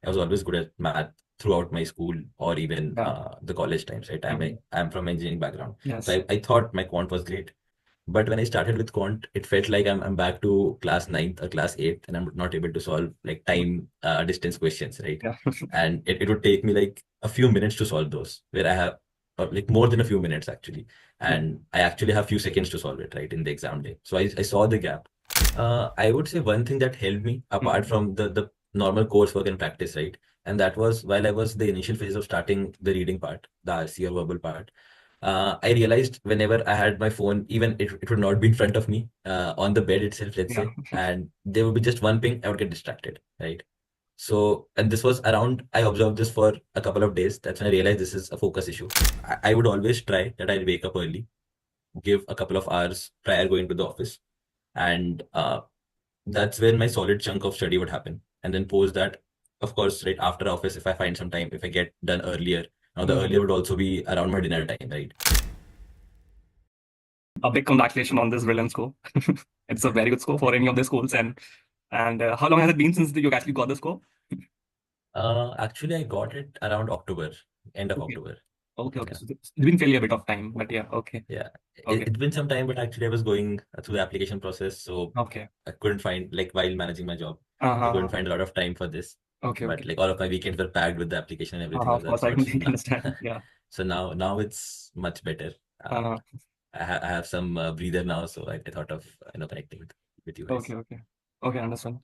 I was always good at math throughout my school or even Yeah. the college times, right? I'm from engineering background. So Yes. I thought my quant was great. But when I started with quant, it felt like I'm back to class ninth or class eighth, and I'm not able to solve like time distance questions, right? Yeah. And it would take me like a few minutes to solve those, where I have like more than a few minutes actually, Yeah. and I actually have few seconds to solve it, right, in the exam day. So I saw the gap. I would say one thing that helped me apart Mhm. from the normal coursework and practice, right? And that was while I was the initial phase of starting the reading part, the RC or verbal part. I realized whenever I had my phone, even it would not be in front of me on the bed itself, let's Yeah. say, and there would be just one ping, I would get distracted, right? So, and this was around, I observed this for a couple of days. That's when I realized this is a focus issue. I would always try that I'd wake up early, give a couple of hours prior going to the office, and that's when my solid chunk of study would happen. And then post that, of course, right after office, if I find some time, if I get done earlier, now the Mhm. earlier would also be around my dinner time, right? A big congratulations on this brilliant score. It's a very good score for any of the schools. And how long has it been since you actually got the score? Actually, I got it around October, end of Okay. October. Okay. Okay. Yeah. So it's been fairly a bit of time, but yeah. Okay. Yeah, Okay. it's been some time, but actually I was going through the application process, so Okay. I couldn't find, like, while managing my job, I couldn't Uh-huh. find a lot of time for this. Okay. But Okay. like all of my weekends were packed with the application and everything of Of that course, I sort. So completely now, understand. Yeah. so now it's much better. Uh, Uh, I have some breather now, so I thought of connecting with you guys. okay. Okay. Okay. Understand.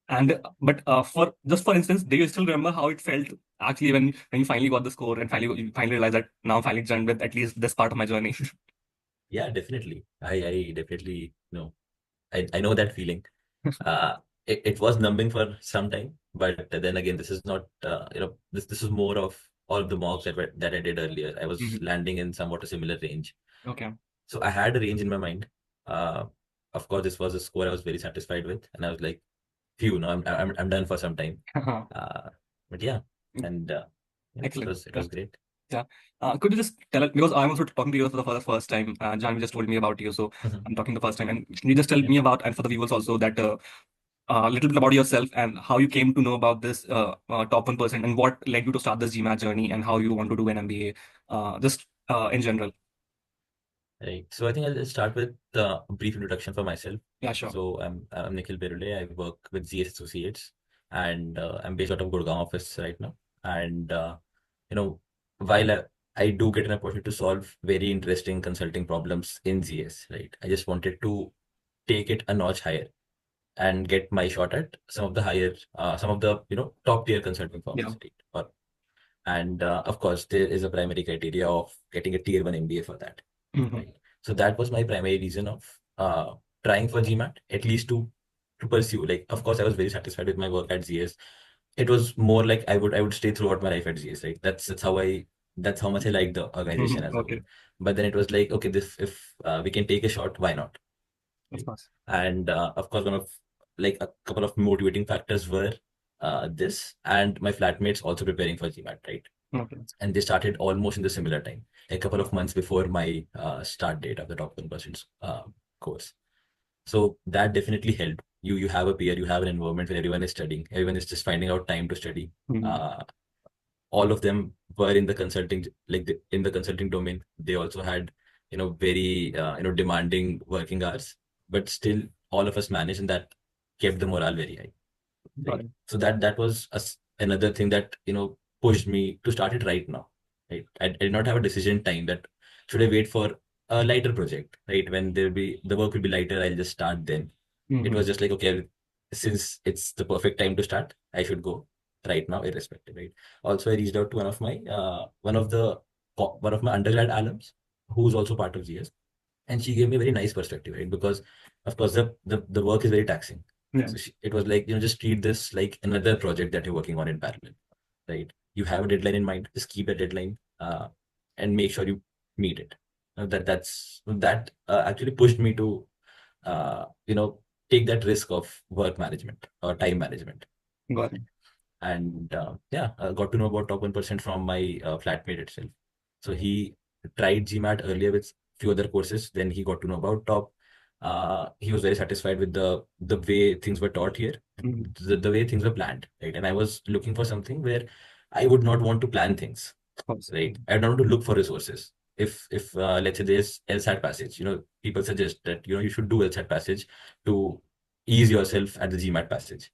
And but for just for instance, do you still remember how it felt actually when you finally got the score and finally you finally realized that now I'm finally done with at least this part of my journey? Yeah, definitely. I definitely know. I know that feeling. Uh, it was numbing for some time, but then again, this is not, this is more of all of the mocks that I did earlier. I was Mhm. landing in somewhat a similar range. Okay. So I had a range in my mind. Uh, of course, this was a score I was very satisfied with, and I was like, phew, no, I'm done for some time. But yeah, and yeah, it Excellent. was it was great. Yeah. Could you just tell us, because I'm also talking to you for the first time. Jan just told me about you, so Mhm. I'm talking the first time. And can you just tell Yeah. me about, and for the viewers also, that a little bit about yourself and how you came to know about this top 1% and what led you to start this GMAT journey and how you want to do an MBA, just in general. Right. So I think I'll just start with a brief introduction for myself. Yeah, sure. So I'm Nikhil Perule. I work with ZS Associates, and I'm based out of Gurgaon office right now. And you know, while I do get an opportunity to solve very interesting consulting problems in ZS, right? I just wanted to take it a notch higher and get my shot at some of the higher, some of the top tier consulting Yeah. firms, right? And of course, there is a primary criteria of getting a tier one MBA for that, Hmm. right? So that was my primary reason of trying for GMAT, at least to pursue. Like, of course, I was very satisfied with my work at ZS. It was more like I would stay throughout my life at ZS, right? That's how much I like the organization as a whole. Okay. But then it was like, okay, this if we can take a shot, why not? Of Right? course. And of course, one of like a couple of motivating factors were this and my flatmates also preparing for GMAT, right? Okay. And they started almost in the similar time, a couple of months before my start date of the top 1% course. So that definitely helped. You have a peer, you have an environment where everyone is studying, everyone is just finding out time to study. Mhm. Uh, all of them were in the consulting, like in the consulting domain. They also had, very demanding working hours, but still all of us managed, and that kept the morale very high, Got right? it. So that was another thing that pushed me to start it right now, right? I did not have a decision time that should I wait for a lighter project, right? When the work will be lighter, I'll just start then. It was Hmm. just like, okay, since it's the perfect time to start, I should go right now, irrespective, right? Also, I reached out to one of my undergrad alums who's also part of GS, and she gave me a very nice perspective, right? Because of course the work is very taxing. Yeah. So it was like, just treat this like another project that you're working on in parallel, right? You have a deadline in mind, just keep a deadline, and make sure you meet it. That actually pushed me to uh, you know take that risk of work management or time management. Got it. And yeah, I got to know about top 1% from my flatmate itself. So he tried GMAT earlier with few other courses. Then he got to know about top. He was very satisfied with the way things were taught here, Mhm. the way things were planned, right? And I was looking for something where I would not want to plan things, Of course. right? I don't want to look for resources. If let's say there's LSAT passage, people suggest that you should do LSAT passage to ease yourself at the GMAT passage.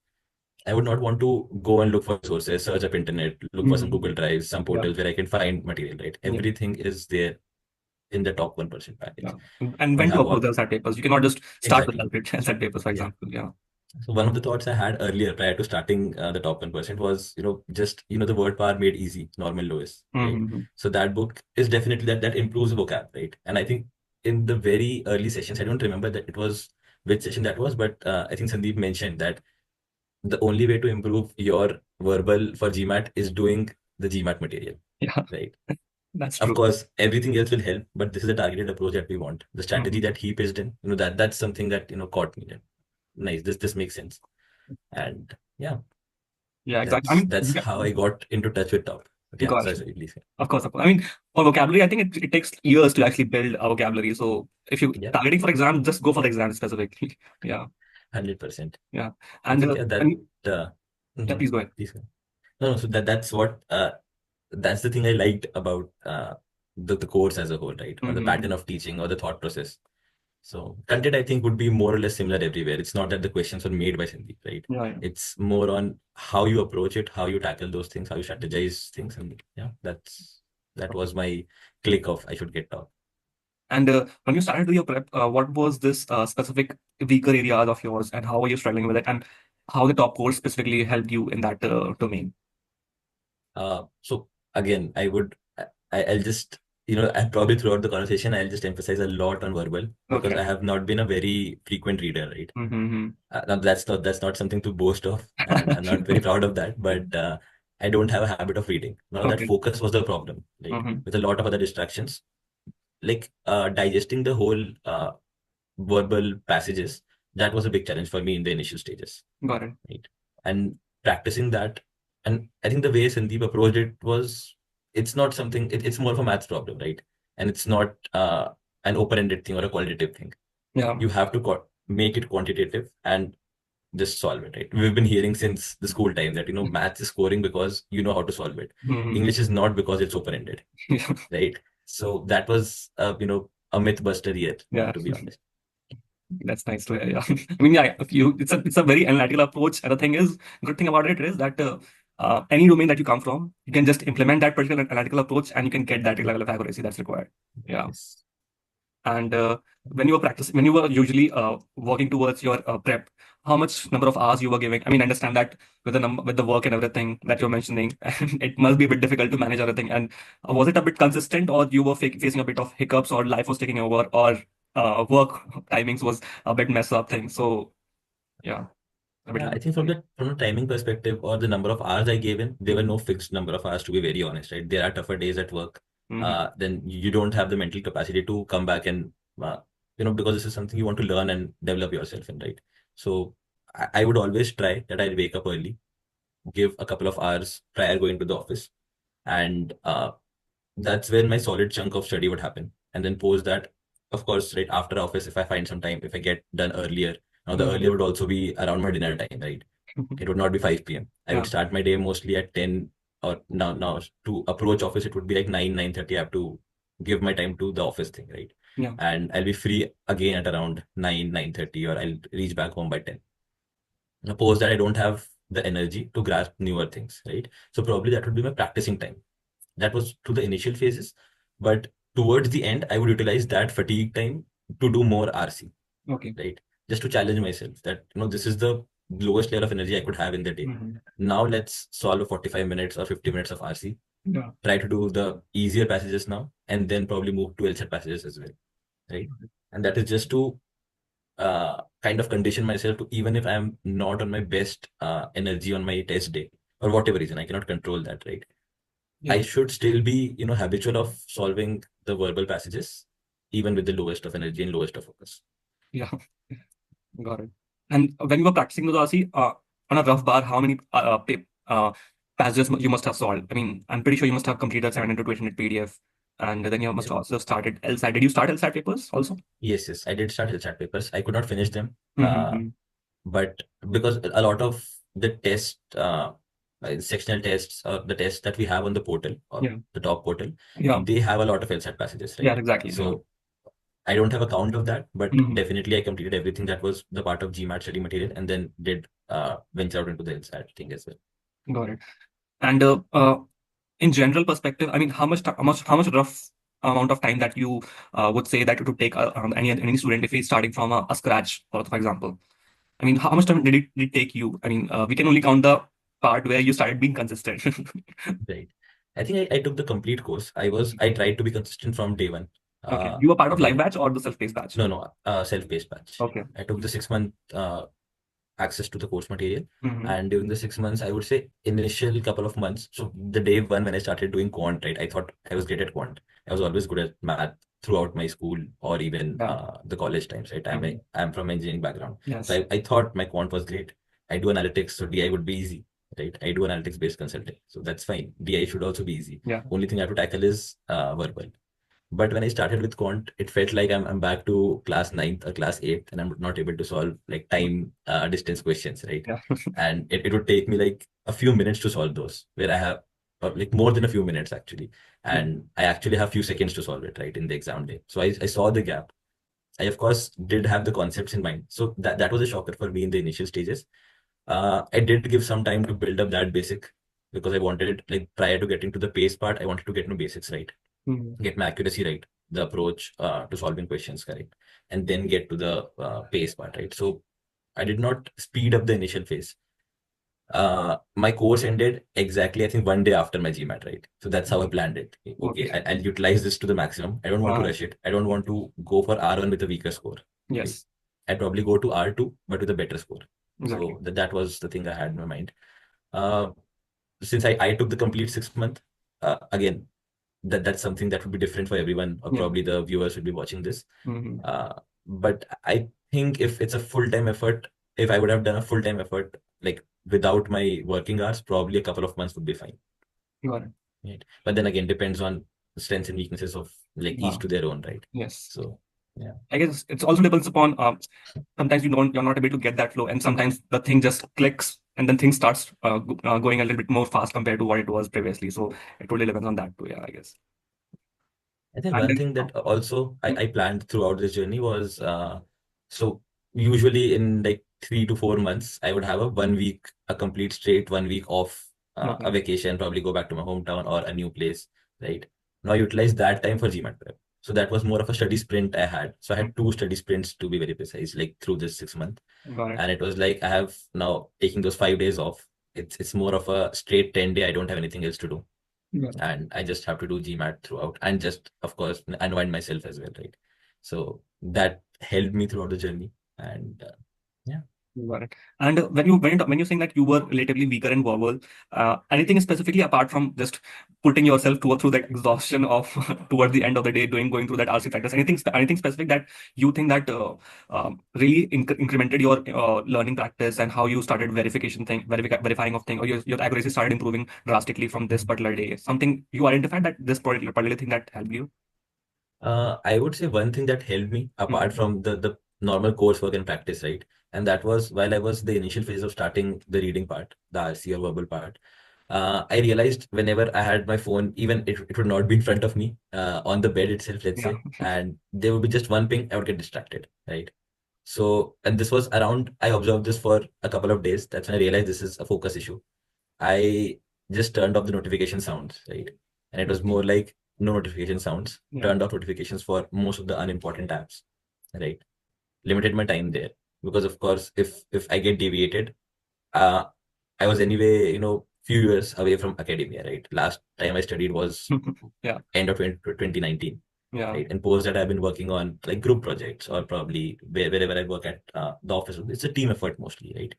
I would not want to go and look for resources, search up internet, look for some Google Mhm. Drives, some Yeah. portals where I can find material, right? Yeah. Everything is there in the top 1% Yeah. package. And You when to have approach all the LSAT papers, you cannot just start with exactly. LSAT papers, for Yeah. example. Yeah. So one of the thoughts I had earlier prior to starting the top 1% was, just, the word power made easy, normal lowest, right? Mhm. So that book is definitely that improves vocab, right? And I think in the very early sessions, I don't remember that it was which session that was, but I think Sandeep mentioned that the only way to improve your verbal for GMAT is doing the GMAT material, Yeah. right? That's Of true. course, everything else will help, but this is a targeted approach that we want. The strategy Mhm. that he pitched in, that's something that caught me. Nice, this makes sense. And yeah, Yeah, exactly. I mean, that's how I got into touch with top. But yeah, gosh, sorry, please. of course, of course. I mean, for vocabulary, I think it takes years to actually build a vocabulary. So if you're Yeah, targeting for exam, just go for the exam specifically. Yeah, 100%. yeah. I And think yeah when that you, uh, yeah, mhm, please go ahead. please go. No, no, so that's what that's the thing I liked about the course as a whole, right? Or the Mm-hmm. pattern of teaching or the thought process. So content, I think, would be more or less similar everywhere. It's not that the questions are made by Sandeep, right? Yeah, yeah. It's more on how you approach it, how you tackle those things, how you strategize things, and yeah, that was my click of I should get top. And when you started to your prep, what was this specific weaker areas of yours, and how are you struggling with it, and how the top course specifically helped you in that domain? So again, I'll just and probably throughout the conversation I'll just emphasize a lot on verbal because Okay. I have not been a very frequent reader, right? Mm-hmm. Now that's not something to boast of, and I'm not very proud of that. But I don't have a habit of reading. Now that Okay. focus was the problem, right? Mm-hmm. With a lot of other distractions, like digesting the whole verbal passages, that was a big challenge for me in the initial stages, Got it. right? And practicing that, and I think the way Sandeep approached it was, it's not something, it's more of a maths problem, right? And it's not an open-ended thing or a qualitative thing. Yeah. You have to make it quantitative and just solve it, right? We've been hearing since the school time that maths is scoring because you know how to solve it. Mm-hmm. English is not because it's open-ended, Yeah. right? So that was a myth buster here, Yeah. to be honest. That's nice to hear. Yeah. I mean, yeah, if you it's a very analytical approach. And the thing is, good thing about it is that any domain that you come from, you can just implement that particular analytical approach, and you can get that level of accuracy that's required. Yeah. Yes. And when you were usually working towards your prep, how much number of hours you were giving? I mean, I understand that with the number, with the work and everything that you're mentioning, and it must be a bit difficult to manage everything. And was it a bit consistent, or you were facing a bit of hiccups, or life was taking over, or work timings was a bit messed up thing? So yeah, a bit Yeah, of I think from story. the timing perspective or the number of hours I gave in, there were Mhm. no fixed number of hours, to be very honest, right? There are tougher days at work. Mhm. Then you don't have the mental capacity to come back and because this is something you want to learn and develop yourself in, right? So I would always try that I'll wake up early, give a couple of hours prior going to the office, and that's when my solid chunk of study would happen. And then post that, of course, right after office, if I find some time, if I get done earlier. Now the Mhm. earlier would also be around my dinner time, right? It would not be 5 p.m. I would Yeah. start my day mostly at 10, or now to approach office, it would be like 9, 9:30. I have to give my time to the office thing, right? Yeah. And I'll be free again at around 9, 9:30, or I'll reach back home by 10. Suppose that I don't have the energy to grasp newer things, right? So probably that would be my practicing time. That was to the initial phases, but towards the end, I would utilize that fatigue time to do more RC, Okay. right? Just to challenge myself that, this is the lowest level of energy I could have in the day. Mhm. Now let's solve a 45 minutes or 50 minutes of RC. Yeah. Try to do the easier passages now, and then probably move to LSAT passages as well, right? And that is just to kind of condition myself to, even if I'm not on my best energy on my test day or whatever reason, I cannot control that, right? I Yeah. should still be, habitual of solving the verbal passages, even with the lowest of energy and lowest of focus. Yeah. Got it. And when you were practicing those RC, on a rough bar, how many passages you must have solved? I mean, I'm pretty sure you must have completed 700 to 800 PDF. And then you must Yeah. also started LSAT. Did you start LSAT papers also? Yes, I did start LSAT papers. I could not finish them, Mm-hmm. but because a lot of the sectional tests or the tests that we have on the portal or Yeah. the top portal, Yeah. they have a lot of LSAT passages, Yeah. right? Exactly. Yeah. So I don't have a count of that, but Mm-hmm. definitely I completed everything that was the part of GMAT study material, and then did venture out into the LSAT thing as well. Got it. And in general perspective, I mean, how much rough amount of time that you would say that it would take any student if he's starting from a scratch, for example? I mean, how much time did it take you? I mean, we can only count the part where you started being consistent. Right. I think I took the complete course. I tried to be consistent from day one. Okay. You were part of live Again, batch or the self-paced batch? no, self-paced batch. Okay. I took the 6 month access to the course material. Mm-hmm. And during the 6 months, I would say initial couple of months. So the day one when I started doing quant, right, I thought I was great at quant. I was always good at math throughout my school or even Yeah. the college times, right? Mhm. I'm from engineering background. So Yes. I thought my quant was great. I do analytics, so DI would be easy, right? I do analytics based consulting. So that's fine. DI should also be easy. Yeah. Only thing I have to tackle is verbal. But when I started with quant, it felt like I'm back to class ninth or class eighth, and I'm not able to solve like time distance questions, right? Yeah. And it would take me like a few minutes to solve those, where I have like more than a few minutes actually, Yeah. and I actually have few seconds to solve it, right, in the exam day. So I saw the gap. I of course did have the concepts in mind, so that was a shocker for me in the initial stages. I did give some time to build up that basic because I wanted it like prior to getting to the pace part, I wanted to get into basics right, Mhm. get my accuracy right, the approach to solving questions correct, and then get to the pace part, right? So I did not speed up the initial phase. My course ended exactly, I think, one day after my GMAT, right? So that's how I planned it. Okay, Okay. I'll utilize this to the maximum. I don't want to rush it. I don't want to go for R1 with a weaker score, right? Yes. I'd probably go to R2, but with a better score. Exactly. So that was the thing I had in my mind. Uh, since I took the complete 6 month, again, that's something that would be different for everyone, or Yeah. probably the viewers will be watching this. Hmm. But I think if it's a full-time effort, if I would have done a full-time effort, like without my working hours, probably a couple of months would be fine. Got it. Right? But then again, depends on the strengths and weaknesses of like Yeah. each to their own, right? Yes. So yeah. I guess it's also depends upon sometimes you're not able to get that flow, and sometimes the thing just clicks and then things starts going a little bit more fast compared to what it was previously. So it totally depends on that too. Yeah, I guess. I think And one then, thing that also yeah. I planned throughout this journey was so usually in like 3 to 4 months, I would have a 1 week, a complete straight 1 week off, a Okay. vacation, probably go back to my hometown or a new place, right? Now I utilize that time for GMAT prep. So that was more of a study sprint I had. So I had two study sprints to be very precise, like through this 6 month. Got it. And it was like I have now taking those 5 days off. It's more of a straight 10 day. I don't have anything else to do, Got it. and I just have to do GMAT throughout and just, of course, unwind myself as well, right? So that helped me throughout the journey. And yeah. Got it. And when you're saying that you were relatively weaker in verbal, anything specifically apart from just putting yourself through that exhaustion of towards the end of the day going through that RC practice, anything specific that you think that really incremented your learning practice and how you started verifying of thing, or your accuracy started improving drastically from this particular day? Something you identified that this particular thing that helped you? I would say one thing that helped me apart Mhm. from the normal coursework and practice, right? And that was while I was the initial phase of starting the reading part, the RC or verbal part. I realized whenever I had my phone, even it would not be in front of me on the bed itself, let's Yeah. say, and there would be just one ping, I would get distracted, right? So, and this was around, I observed this for a couple of days. That's when I realized this is a focus issue. I just turned off the notification sounds, right? And it was more like no notification sounds, Yeah. turned off notifications for most of the unimportant apps, right? Limited my time there because, of course, if I get deviated, uh, I was anyway, few years away from academia, right? Last time I studied was Yeah. end of 2019, Yeah. right? And post that I've been working on like group projects or probably wherever I work at the office. It's a team effort mostly, right?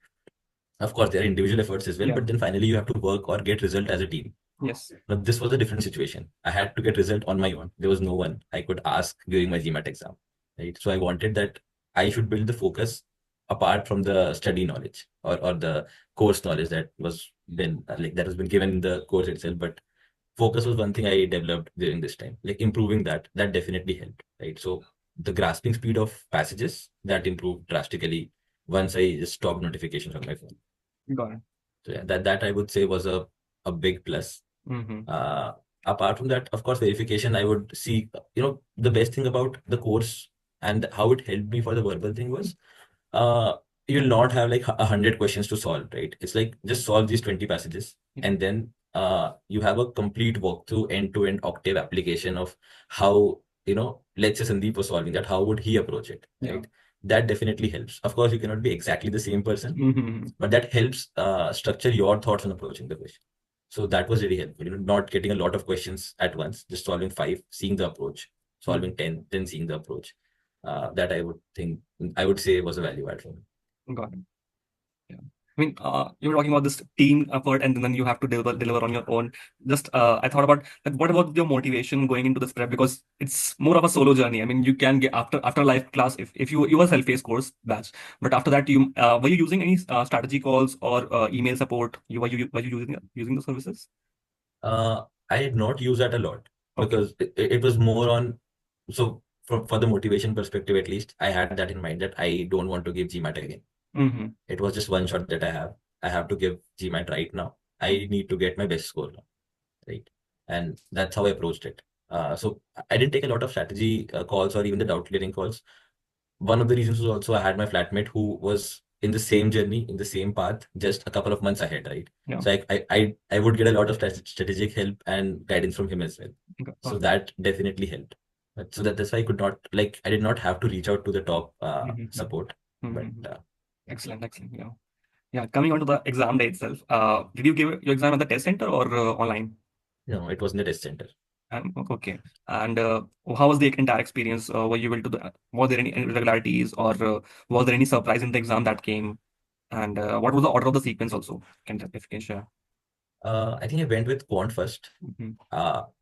Of course, there are individual efforts as well, Yeah. but then finally you have to work or get result as a team. Yes. Now, this was a different situation. I had to get result on my own. There was no one I could ask during my GMAT exam, right? So I wanted that I should build the focus apart from the study knowledge or the course knowledge that was been like that has been given in the course itself, but focus was one thing I developed during this time. Like improving that definitely helped, right? So the grasping speed of passages that improved drastically once I just stopped notifications on my phone. Got it. So yeah, that I would say was a big plus. Mm-hmm. Uh, Apart from that, of course, verification, I would see, the best thing about the course and how it helped me for the verbal thing was, uh, you'll not have like 100 questions to solve, right? It's like just solve these 20 passages, Yeah. and then you have a complete walkthrough end-to-end Octave application of how, let's say Sandeep was solving that, how would he approach it, Yeah. right? That definitely helps. Of course, you cannot be exactly the same person, Mm-hmm. but that helps structure your thoughts on approaching the question. So that was really helpful, not getting a lot of questions at once, just solving five, seeing the approach, solving 10, then seeing the approach. That I would say was a value add for me. Got it. Yeah. I mean, you were talking about this team effort, and then you have to deliver on your own. Just, I thought about like, what about your motivation going into this prep? Because it's more of a solo journey. I mean, you can get after live class if you were self-paced course batch, but after that, you were you using any strategy calls or email support? Were you using the services? I did not use that a lot Okay. because it was more on, so for the motivation perspective, at least, I had that in mind that I don't want to give GMAT again. Mm-hmm. It was just one shot that I have. I have to give GMAT right now. I need to get my best score now, right? And that's how I approached it. So I didn't take a lot of strategy calls or even the doubt clearing calls. One of the reasons was also I had my flatmate who was in the same journey, in the same path, just a couple of months ahead, right? Yeah. So I would get a lot of strategic help and guidance from him as well. So Got that definitely helped. So that's why I could not, like, I did not have to reach out to the top it. Mm-hmm. support. But Mm-hmm. Excellent. Excellent. Yeah. Yeah. Coming on to the exam day itself, did you give your exam at the test center or online? no, it was in the test center. Okay. And how was the entire experience? Were you able to was there any irregularities or was there any surprise in the exam that came? And what was the order of the sequence also? If you can share. I think I went with Quant first, Mhm.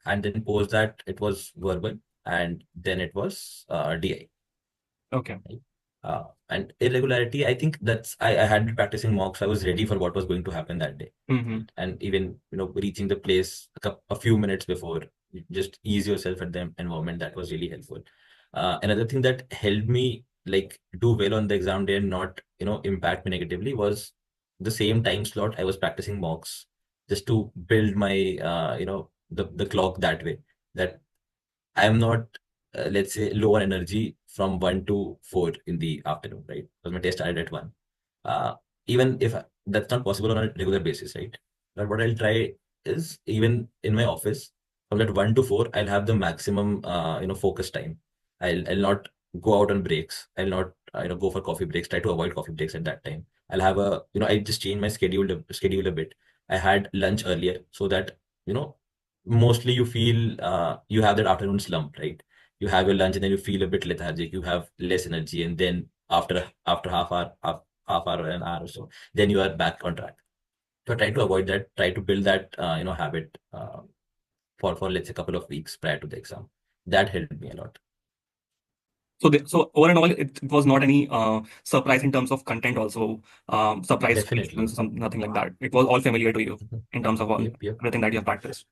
and then post that it was verbal, and then it was DI. Okay. Right? And irregularity, I think I had been practicing mocks. I was ready for what was going to happen that day. Mm-hmm. And even, reaching the place a few minutes before, you just ease yourself at the environment. That was really helpful. Another thing that helped me like do well on the exam day and not, impact me negatively was the same time slot I was practicing mocks just to build my, the clock that way. That I'm not, let's say, low on energy from 1 to 4 in the afternoon, right? Because my test started at 1. Uh, Even if that's not possible on a regular basis, right? But what I'll try is even in my office, from that 1 to 4, I'll have the maximum, focus time. I'll not go out on breaks. I'll not, go for coffee breaks. Try to avoid coffee breaks at that time. I'll have I just change my schedule a bit. I had lunch earlier so that, you know, mostly you feel you have that afternoon slump, right? You have your lunch and then you feel a bit lethargic, you have less energy, and then after half hour or an hour or so, then you are back on track. So try to avoid that, try to build that habit for let's say a couple of weeks prior to the exam. That helped me a lot. So over and all, it was not any surprise in terms of content also, surprise Definitely. questions, nothing like that. It was all familiar to you Mhm. in terms of all Yep. everything that you have practiced.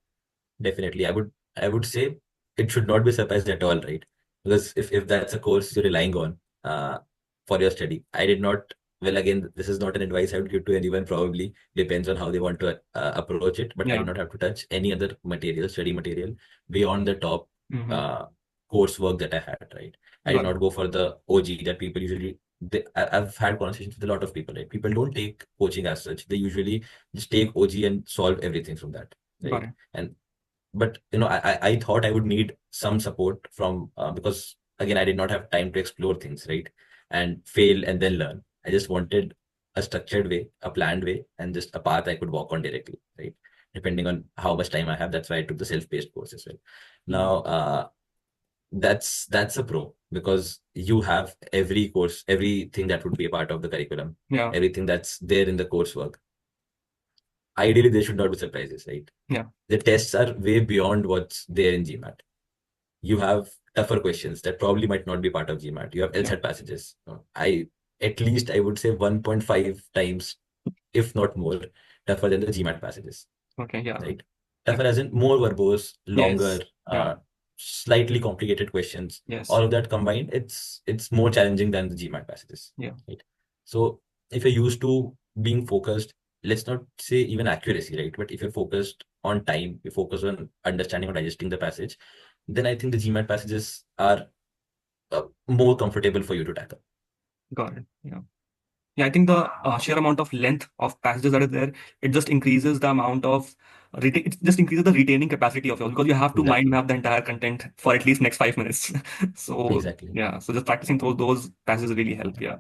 Definitely. I would say it should not be surprised at all, right? Because if that's a course you're relying on for your study, I did not, well, again, this is not an advice I would give to anyone, probably depends on how they want to approach it, but I Yeah. did not have to touch any other material, study material beyond the top Mm-hmm. uh, coursework that I had, right? I did Got it. not go for the OG that people usually, I've had conversations with a lot of people, right? People don't take coaching as such. They usually just take OG and solve everything from that, Got right? it. And but I thought I would need some support from because again I did not have time to explore things, right, and fail and then learn. I just wanted a structured way, a planned way, and just a path I could walk on directly, right, depending on how much time I have. That's why I took the self-paced course as well. Mhm. Now that's a pro because you have every course, everything that would be a part of the curriculum, Yeah. everything that's there in the coursework. Ideally there should not be surprises, right? Yeah. The tests are way beyond what's there in GMAT. You have tougher questions that probably might not be part of GMAT. You have Yeah. LSAT passages. I At least I would say 1.5 times, if not more, tougher than the GMAT passages, Okay. Yeah. right? Tougher as in more verbose, longer, Yes. Yeah. slightly complicated questions. Yes. All of that combined, it's more challenging than the GMAT passages. Yeah. Right. So if you're used to being focused, let's not say even accuracy, right? But if you're focused on time, you focus on understanding or digesting the passage, then I think the GMAT passages are more comfortable for you to tackle. Got it. Yeah. Yeah, I think the sheer amount of length of passages that is there, it just increases the amount of it just increases the retaining capacity of yours because you have to mind Exactly. map the entire content for at least next 5 minutes. So Exactly. yeah, so just practicing those passages really help. Yeah.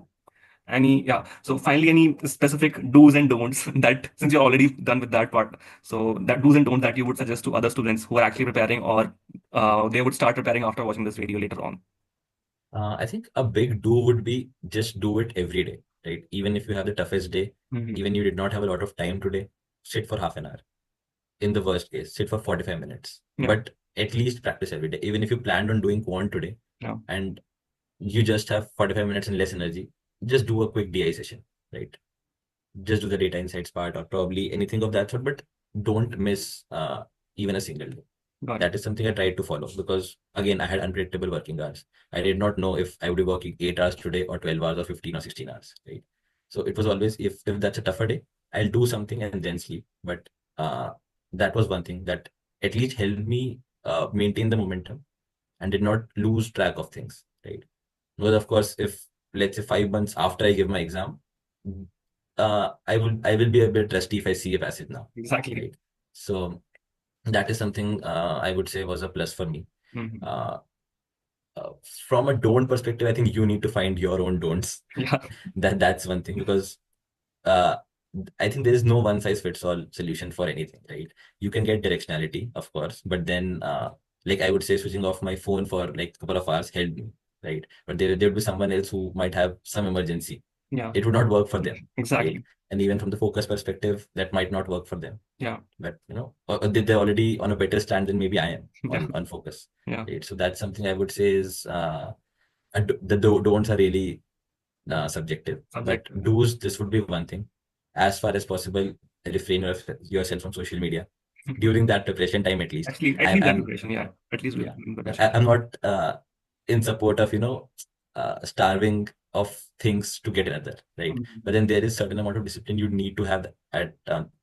So finally, any specific do's and don'ts that since you're already done with that part, so that do's and don'ts that you would suggest to other students who are actually preparing or they would start preparing after watching this video later on. I think a big do would be just do it every day, right? Even if you have the toughest day, Hmm. even you did not have a lot of time today, sit for half an hour. In the worst case, sit for 45 minutes. Yeah. But at least practice every day. Even if you planned on doing quant today Yeah. and you just have 45 minutes and less energy, just do a quick DI session, right? Just do the data insights part or probably anything of that sort, but don't miss even a single day. Got it. That is something I tried to follow because again, I had unpredictable working hours. I did not know if I would be working 8 hours today or 12 hours or 15 or 16 hours, right? So it was always if that's a tougher day, I'll do something and then sleep. But uh, that was one thing that at least helped me maintain the momentum and did not lose track of things, right? Because of course, if let's say 5 months after I give my exam, I will be a bit rusty if I see a passage now, Exactly. right? So that is something I would say was a plus for me. Hmm. Uh, from a don't perspective, I think you need to find your own don'ts. Yeah. That's one thing because uh, I think there is no one size fits all solution for anything, right? You can get directionality, of course, but then like I would say switching off my phone for like a couple of hours helped me, right? But there would be someone else who might have some emergency. Yeah. It would not work for them, right? Exactly. And even from the focus perspective, that might not work for them. Yeah. But or they're already on a better stand than maybe I am Yeah. on focus, Yeah. right? So that's something I would say is the don'ts are really subjective, but Subjective. do's, this would be one thing. As far as possible, refrain yourself from social media during that preparation time at least. At I'm, least that I'm preparation. Yeah. At least yeah, during preparation. I'm not in support of starving of things to get another, right? Mhm. But then there is certain amount of discipline you need to have at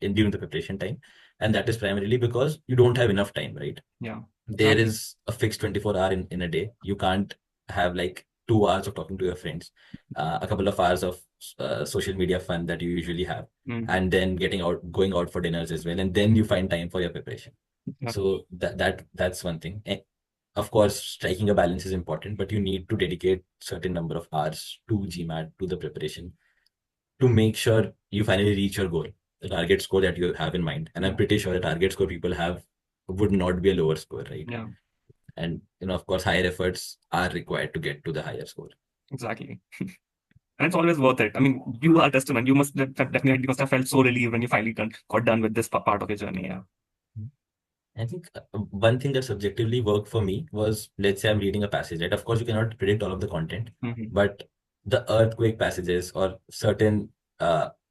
in during the preparation time, and that is primarily because you don't have enough time, right? Yeah. There Exactly. is a fixed 24-hour in a day. You can't have like 2 hours of talking to your friends, a couple of hours of social media fun that you usually have, Mhm. and then going out for dinners as well, and then you find time for your preparation. Yeah. So that's one thing. Of course, striking a balance is important, but you need to dedicate certain number of hours to GMAT, to the preparation, to make sure you finally reach your goal, the target score that you have in mind. And I'm Yeah. pretty sure the target score people have would not be a lower score, right? Yeah. And of course, higher efforts are required to get to the higher score. Exactly. And it's always worth it. I mean, you are testament. You definitely must have felt so relieved when you finally got done with this part of your journey. Yeah. I think one thing that subjectively worked for me was, let's say I'm reading a passage, right? Of course, you cannot predict all of the content, Hmm. but the earthquake passages or certain,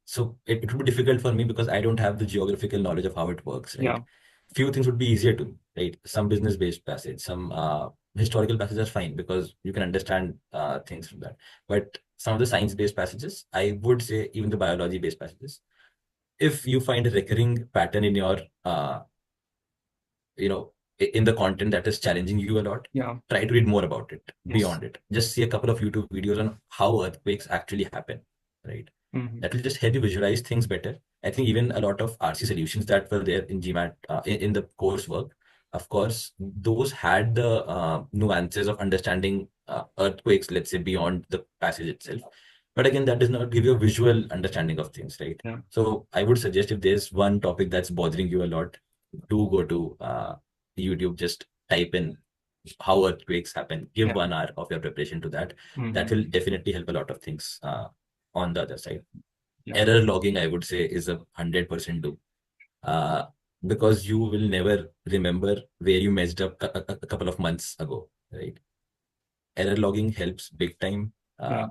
so it would be difficult for me because I don't have the geographical knowledge of how it works, right? Yeah. Few things would be easier to me, right? Some business-based passage, some historical passages are fine because you can understand things from that. But some of the science-based passages, I would say even the biology-based passages, if you find a recurring pattern in your in the content that is challenging you a lot, Yeah. try to read more about it Yes. beyond it. Just see a couple of YouTube videos on how earthquakes actually happen, right? Hmm. That will just help you visualize things better. I think even a lot of RC solutions that were there in GMAT, in the coursework, of course, those had the nuances of understanding earthquakes, let's say, beyond the passage itself. But again, that does not give you a visual understanding of things, right? Yeah. So I would suggest if there's one topic that's bothering you a lot, do go to YouTube, just type in how earthquakes happen, give Yeah. 1 hour of your preparation to that. That Hmm. will definitely help a lot of things on the other side. Yeah. Error logging, I would say, is 100% do. Uh, because you will never remember where you messed up a couple of months ago, right? Error logging helps big time. Yeah.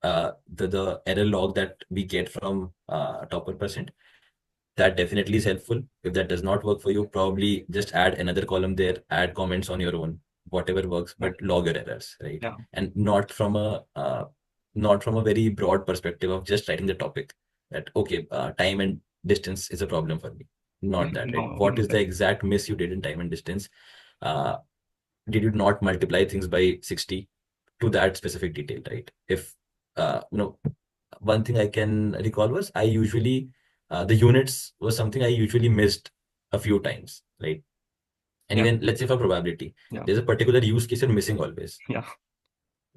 The error log that we get from Topper percent, that definitely is helpful. If that does not work for you, probably just add another column there, add comments on your own, whatever works, but Exactly. log your errors, right? Yeah. And not from a very broad perspective of just writing the topic that okay, time and distance is a problem for me. Not that, right? No, What not is the that. exact miss you did in time and distance? Uh, did you not multiply things by 60 to that specific detail, right? If one thing I can recall was I usually the units was something I usually missed a few times, right? And Yeah. even let's say for probability, Yeah. there's a particular use case you're missing always. Yeah.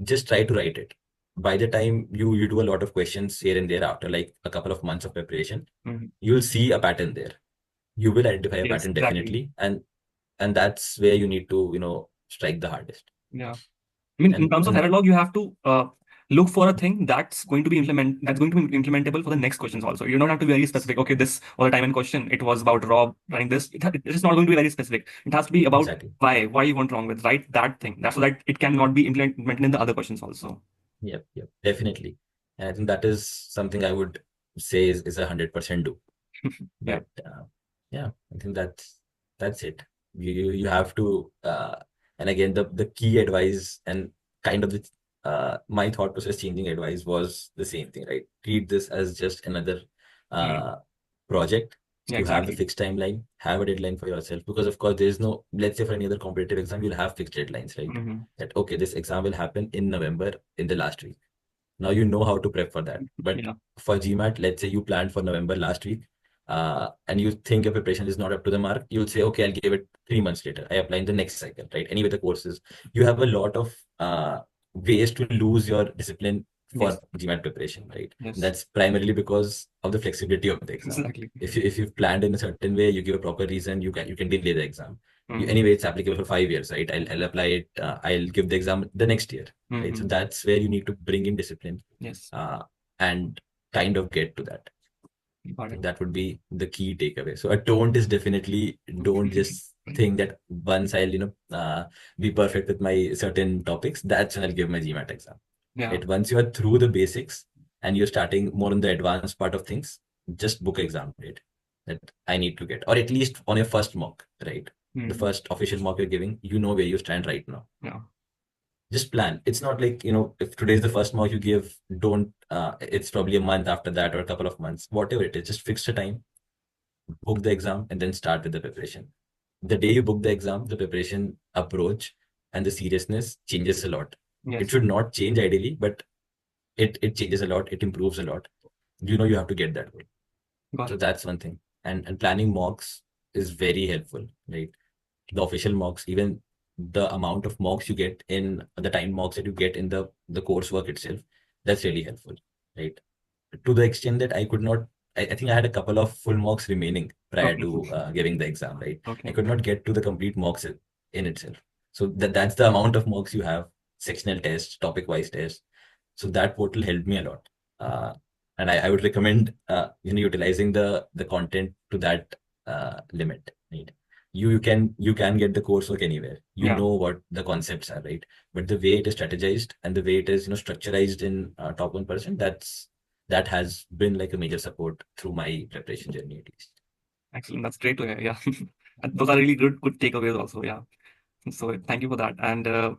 Just try to write it. By the time you do a lot of questions here and there after like a couple of months of preparation, Mhm. you'll see a pattern there. You will identify a Yes, pattern exactly. definitely, and that's where you need to strike the hardest. Yeah. I mean, in And terms of and error log, you have to look for a thing that's going to be implementable for the next questions also. You don't have to be very specific. Okay, this all the time in question, it was about Rob running this. It is not going to be very specific. It has to be about exactly. why you went wrong with, right? That thing. That's so that it cannot be implemented in the other questions also. Yep, definitely. And I think that is something I would say is 100% do. Yeah. But yeah, I think that's it. You have to and again the key advice and kind of the my thought process changing advice was the same thing, right? Treat this as just another Mm. uh, project. Yeah, You have the exactly. fixed timeline, have a deadline for yourself because of course there's no, let's say for any other competitive exam, you'll have fixed deadlines, right? Hmm. That okay, this exam will happen in November in the last week. Now you know how to prep for that. But Yeah. for GMAT, let's say you planned for November last week, and you think your preparation is not up to the mark, you'll say, okay, I'll give it 3 months later. I apply in the next cycle, right? Anyway, the courses, you have a lot of ways to lose your discipline Yes. for GMAT preparation, right? And Yes. that's primarily because of the flexibility of the exam. Exactly. If you've planned in a certain way, you give a proper reason, you can delay the exam. Hmm. Anyway, it's applicable for 5 years, right? I'll apply it. I'll give the exam the next year, right? So Hmm. that's where you need to bring in discipline Yes. uh, and kind of get to that. I Got it. think that would be the key takeaway. So a don't is definitely don't just think that once I'll be perfect with my certain topics, that's when I'll give my GMAT exam. Yeah. Right? Once you are through the basics and you're starting more on the advanced part of things, just book exam date that I need to get, or at least on your first mock, right? The Hmm. first official mock you're giving, you know where you stand right now. Yeah. Just plan. It's not like, if today's the first mock you give, don't, it's probably a month after that or a couple of months, whatever it is, just fix a time, book the exam, and then start with the preparation. The day you book the exam, the preparation approach and the seriousness changes a lot. It Yes. should not change ideally, but it changes a lot, it improves a lot. You have to get that goal. Got So it. that's one thing. And planning mocks is very helpful, right? The official mocks, even the amount of mocks you get in the time mocks that you get in the coursework itself, that's really helpful, right? To the extent that I could not, I think I had a couple of full mocks remaining prior Okay. to giving the exam, right? I Okay. could not get to the complete mocks in itself. So that's the amount of mocks you have, sectional tests, topic wise tests. So that portal helped me a lot. Uh, and I would recommend utilizing the content to that limit. Right? You can get the coursework anywhere. You Yeah. know what the concepts are, right? But the way it is strategized and the way it is structurized in top 1%, that has been like a major support through my preparation journey at least. Excellent. That's great to hear. Yeah. And those are really good takeaways also. Yeah. So thank you for that. And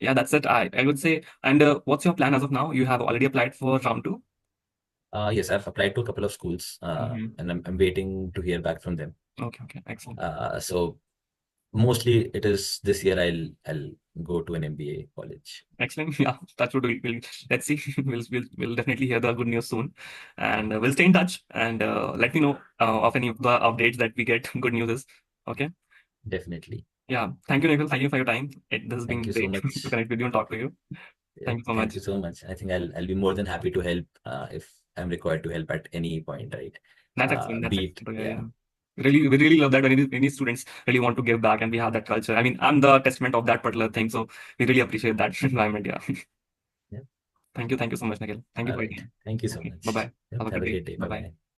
yeah, that's it. I would say. And what's your plan as of now? You have already applied for round two? Yes, I've applied to a couple of schools, Hmm. and I'm waiting to hear back from them. Okay. Okay. Excellent. So mostly it is this year I'll go to an MBA college. Excellent. Yeah, that's what we'll let's see. We'll definitely hear the good news soon, and we'll stay in touch and let me know of any of the updates that we get. Good news is okay. Definitely. Yeah. Thank you, Nikhil. Thank you for your time. This has Thank been you so great to much. connect with you and talk to you. Yeah, Thank you so thank much. you so much. I think I'll be more than happy to help if I'm required to help at any point, right? That's excellent. That's Be it, excellent. Yeah, yeah, yeah. We really love that when any students really want to give back and we have that culture. I mean, I'm the testament of that particular thing. So we really appreciate that environment. Yeah. yeah. Thank you. Thank you so much, Nikhil. Thank you All for your right. time. Thank you so Okay. Bye much. bye. Yep, Have a have good a day. great day. Bye Bye bye. bye.